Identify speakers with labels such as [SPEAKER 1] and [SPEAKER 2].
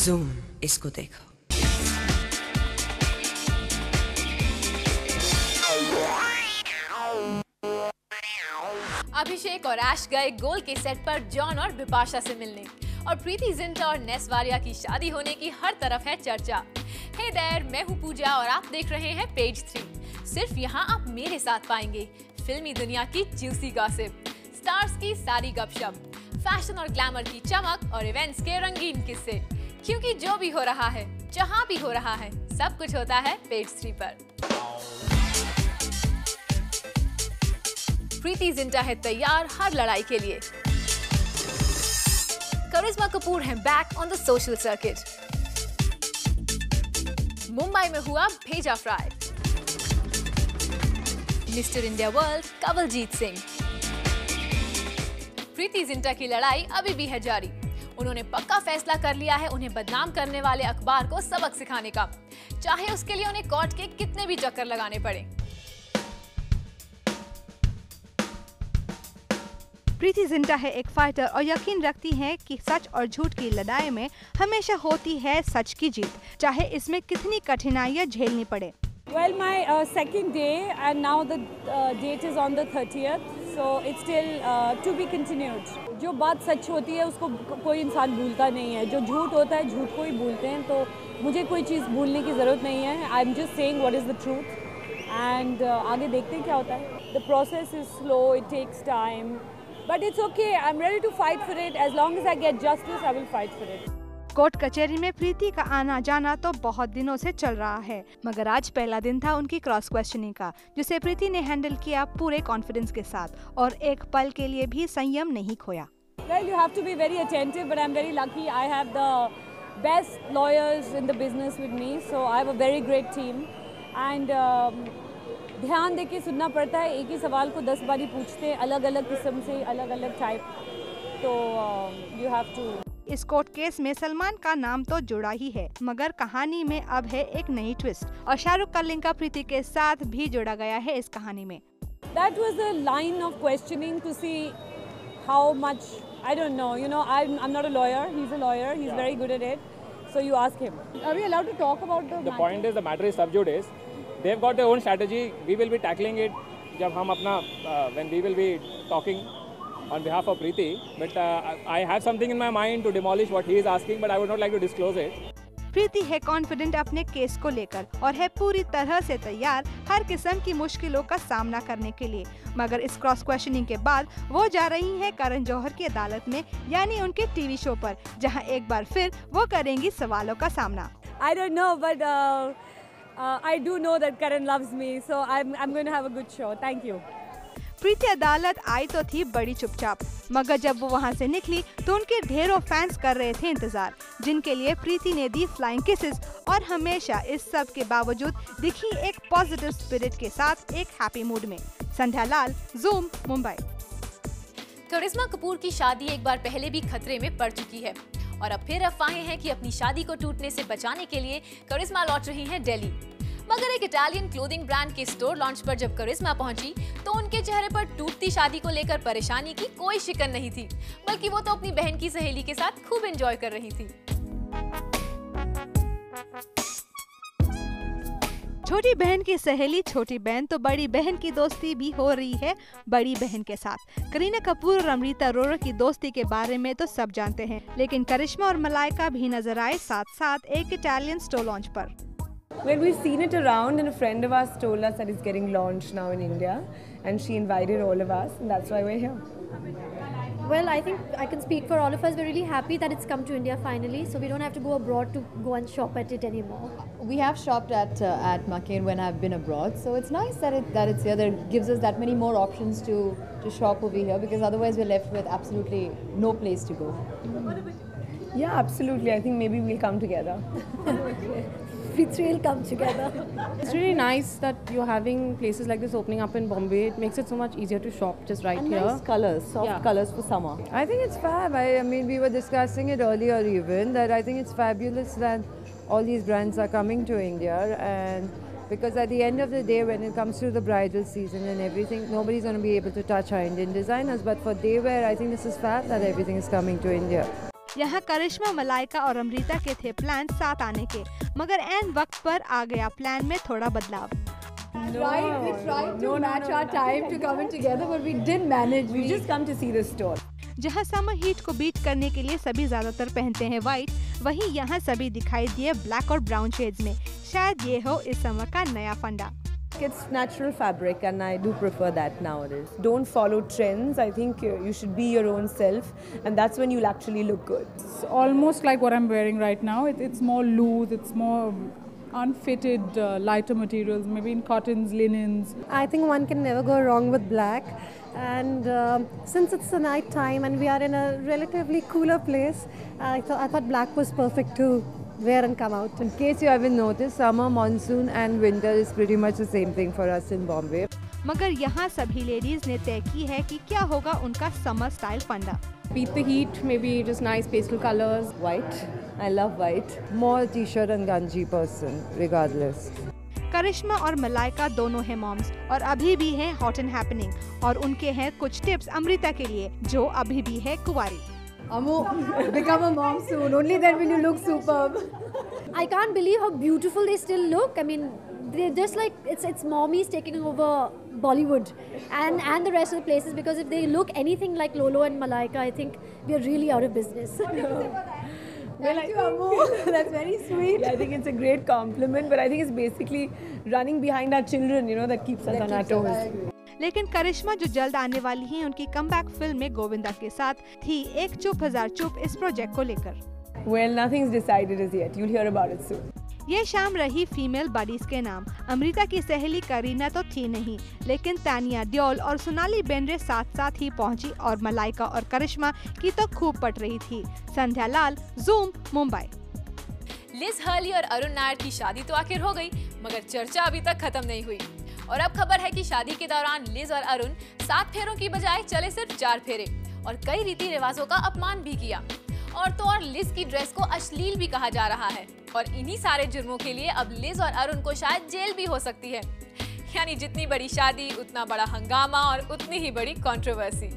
[SPEAKER 1] Zoom, इसको देखो।
[SPEAKER 2] अभिषेक और ऐश गए गोल के सेट पर जॉन और बिपाशा से मिलने, और प्रीति जिंटा और नेस वारिया की शादी होने की हर तरफ है चर्चा। हे देयर, मैं हूँ पूजा और आप देख रहे हैं पेज 3। सिर्फ यहाँ आप मेरे साथ पाएंगे फिल्मी दुनिया की जूसी गॉसिप, स्टार्स की सारी गपशप, फैशन और ग्लैमर की चमक और इवेंट्स के रंगीन किस्से। क्योंकि जो भी हो रहा है, जहाँ भी हो रहा है, सब कुछ होता है पेज 3 पर। प्रीति जिंटा है तैयार हर लड़ाई के लिए। करिश्मा कपूर है back on the social circuit. Mumbai में हुआ Bheja Fry. Mister India world Kawaljeet Singh. Preity Zinta की लड़ाई अभी भी है जारी। उन्होंने पक्का फैसला कर लिया है उन्हें बदनाम करने वाले अखबार को सबक सिखाने का, चाहे उसके लिए उन्हें कोर्ट के कितने भी चक्कर लगाने पड़े।
[SPEAKER 3] प्रीति जिंटा है एक फाइटर और यकीन रखती हैं कि सच और झूठ की लड़ाई में हमेशा होती है सच की जीत, चाहे इसमें कितनी कठिनाइयां झेलनी पड़े।
[SPEAKER 4] Well, my second day and now the date is on the 30th, so it's still to be continued. जो बात सच होती है उसको कोई इंसान भूलता नहीं है, जो झूठ होता है झूठ को ही भूलते हैं, तो मुझे कोई चीज़ भूलने की ज़रूरत नहीं है। I am just saying what is the truth and आगे देखते हैं क्या होता है। The process is slow, it takes time, but it's okay. I'm ready to fight for it. As long as I get justice, I will fight for it.
[SPEAKER 3] Court कचहरी में प्रीति का आना जाना तो बहुत दिनों से चल रहा है, मगर आज पहला दिन था उनकी क्रॉस क्वेश्चनिंग का, जिसे प्रीति ने हैंडल किया पूरे कॉन्फिडेंस के साथ और एक पल के लिए भी संयम नहीं खोया।
[SPEAKER 4] Well, you have to be very attentive, but I'm very lucky. I have the best lawyers in the business with me, so I have a very great team. And ध्यान देके सुनना पड़ता है, एक ही सवाल को 10 बारी पूछते हैं, अलग अलग किस्म से, अलग अलग टाइप, तो यू हैव टू।
[SPEAKER 3] इस कोर्ट केस में सलमान का नाम तो जुड़ा ही है, मगर कहानी में अब है एक नई ट्विस्ट और शाहरुख का लिंक प्रीति के साथ भी जोड़ा गया है इस कहानी में।
[SPEAKER 4] That was a line of questioning to see how much, I don't know, you know, I'm not a lawyer, he's a lawyer, he's very good at it, so you ask him. Are we allowed to talk about the matter?
[SPEAKER 5] Point is the matter is sub judice. They've got their own strategy. We will be tackling it जब हम अपना when we will be talking on behalf of Preeti. But I have something in my mind to demolish what he is asking, but I would not like to disclose it.
[SPEAKER 3] प्रीति है confident अपने case को लेकर और है पूरी तरह से तैयार हर किस्म की मुश्किलों का सामना करने के लिए, मगर इस क्रॉस क्वेश्चनिंग के बाद वो जा रही है करण जौहर की अदालत में, यानी उनके टीवी शो पर, जहां एक बार फिर वो करेंगी सवालों का सामना।
[SPEAKER 4] I don't know, but I do know that Karan loves me, so I'm going to have a good show. Thank you.
[SPEAKER 3] प्रीति अदालत आई तो थी बड़ी चुपचाप, मगर जब वो वहाँ से निकली तो उनके ढेरों फैंस कर रहे थे इंतजार, जिनके लिए प्रीति ने दी फ्लाइंग किसेस और हमेशा इस सब के बावजूद दिखी एक पॉजिटिव स्पिरिट के साथ एक हैप्पी मूड में। संध्या लाल, ज़ूम, मुंबई।
[SPEAKER 2] करिश्मा कपूर की शादी एक बार पहले भी खतरे में पड़ चुकी है और अब फिर अफवाहें हैं कि अपनी शादी को टूटने से बचाने के लिए करिश्मा लौट रही हैं दिल्ली। मगर एक इटालियन क्लोथिंग ब्रांड के स्टोर लॉन्च पर जब करिश्मा पहुंची तो उनके चेहरे पर टूटती शादी को लेकर परेशानी की कोई शिकन नहीं थी, बल्कि वो तो अपनी बहन की सहेली के साथ खूब एंजॉय कर रही थी।
[SPEAKER 3] छोटी बहन की सहेली छोटी बहन तो बड़ी बहन की दोस्ती भी हो रही है बड़ी बहन के साथ। करीना कपूर और अमृता अरोड़ा की दोस्ती के बारे में तो सब जानते हैं, लेकिन करिश्मा और मलाइका भी नजर आए साथ साथ एक इटालियन स्टोर लॉन्च पर।
[SPEAKER 6] Well, we've seen it around, and a friend of ours told us that it's getting launched now in India, and she invited all of us, and that's why we're here.
[SPEAKER 7] Well, I think I can speak for all of us. We're really happy that it's come to India finally, so we don't have to go abroad to go and shop at it anymore.
[SPEAKER 8] We have shopped at McCain when I've been abroad, so it's nice that it's here. That gives us that many more options to shop over here, because otherwise we're left with absolutely no place to go.
[SPEAKER 6] Yeah, absolutely. I think maybe we'll come together.
[SPEAKER 7] We three will come together.
[SPEAKER 9] It's really nice that you're having places like this opening up in Bombay. It makes it so much easier to shop just right
[SPEAKER 6] and
[SPEAKER 9] here.
[SPEAKER 6] Nice colours, soft colours for summer. I think it's fab. I mean, we were discussing it earlier even, that I think it's fabulous that all these brands are coming to India, and because at the end of the day, when it comes to the bridal season and everything, nobody's going to be able to touch our Indian designers, but for day wear, I think this is fab that everything is coming to India.
[SPEAKER 3] यहाँ करिश्मा, मलाइका और अमृता के थे plan साथ आने के, मगर N वक्त पर आ गया प्लान में थोड़ा बदलाव।
[SPEAKER 8] We tried to match our time to come in together, but we didn't manage. We just come to see the store.
[SPEAKER 3] जहाँ समर हीट को बीट करने के लिए सभी ज्यादातर पहनते हैं व्हाइट, वहीं यहाँ सभी दिखाई दिए ब्लैक और ब्राउन शेड्स में। शायद ये हो इस समर का नया फंडा।
[SPEAKER 1] It's natural fabric and I do prefer that nowadays. Don't follow trends. I think you should be your own self and that's when you'll actually look good.
[SPEAKER 10] It's almost like what I'm wearing right now. It's more loose, it's more unfitted, lighter materials, maybe in cottons, linens.
[SPEAKER 7] I think one can never go wrong with black. And since it's the night time and we are in a relatively cooler place, I thought black was perfect to wear and come out.
[SPEAKER 6] In case you haven't noticed, summer, monsoon and winter is pretty much the same thing for us in Bombay.
[SPEAKER 3] मगर यहाँ सभी ladies ने तय की है कि क्या होगा उनका समर स्टाइल फंडा।
[SPEAKER 9] Beat the heat, maybe just nice pastel colors.
[SPEAKER 1] White. I love white.
[SPEAKER 6] More t-shirt and ganji person, regardless.
[SPEAKER 3] करिश्मा और मलाइका दोनों हैं मॉम्स और अभी भी हैं हॉट एंड हैपनिंग, और उनके हैं कुछ टिप्स अमृता के लिए जो अभी भी है कुंवारी।
[SPEAKER 8] Amu, become a mom soon. Only then will you look superb.
[SPEAKER 7] I can't believe how beautiful they still look. I mean, they're just like it's mommies taking over Bollywood and the rest of the places, because if they look anything like Lolo and Malaika, I think we are really out of business.
[SPEAKER 1] Thank you, Amu. That's very sweet. Yeah, I think it's a great compliment, but I think it's basically running behind our children, you know, that keeps us on our toes.
[SPEAKER 3] लेकिन करिश्मा जो जल्द आने वाली हैं, उनकी comeback film में गोविंदा के साथ थी एक चुप हजार चुप इस प्रोजेक्ट को लेकर।
[SPEAKER 1] Well, nothing's decided as yet. You'll hear about it soon.
[SPEAKER 3] ये शाम रही फीमेल बडीज के नाम। अमृता की सहेली करीना तो थी नहीं, लेकिन तानिया देओल और सोनाली बेंद्रे साथ साथ ही पहुंची और मलाइका और करिश्मा की तो खूब पट रही थी। संध्या लाल, ज़ूम, मुंबई।
[SPEAKER 2] लिज हर्ली और अरुण नायर की शादी तो आखिर हो गई, मगर चर्चा अभी तक खत्म नहीं हुई। और अब खबर है कि शादी के दौरान लिज और अरुण 7 फेरों की बजाय चले सिर्फ 4 फेरे और कई रीति रिवाजों का अपमान भी किया। और तो और लिज की ड्रेस को अश्लील भी कहा जा रहा है और इन्हीं सारे जुर्मों के लिए अब लिज और अरुण को शायद जेल भी हो सकती है। यानी जितनी बड़ी शादी उतना बड़ा हंगामा और उतनी ही बड़ी कंट्रोवर्सी।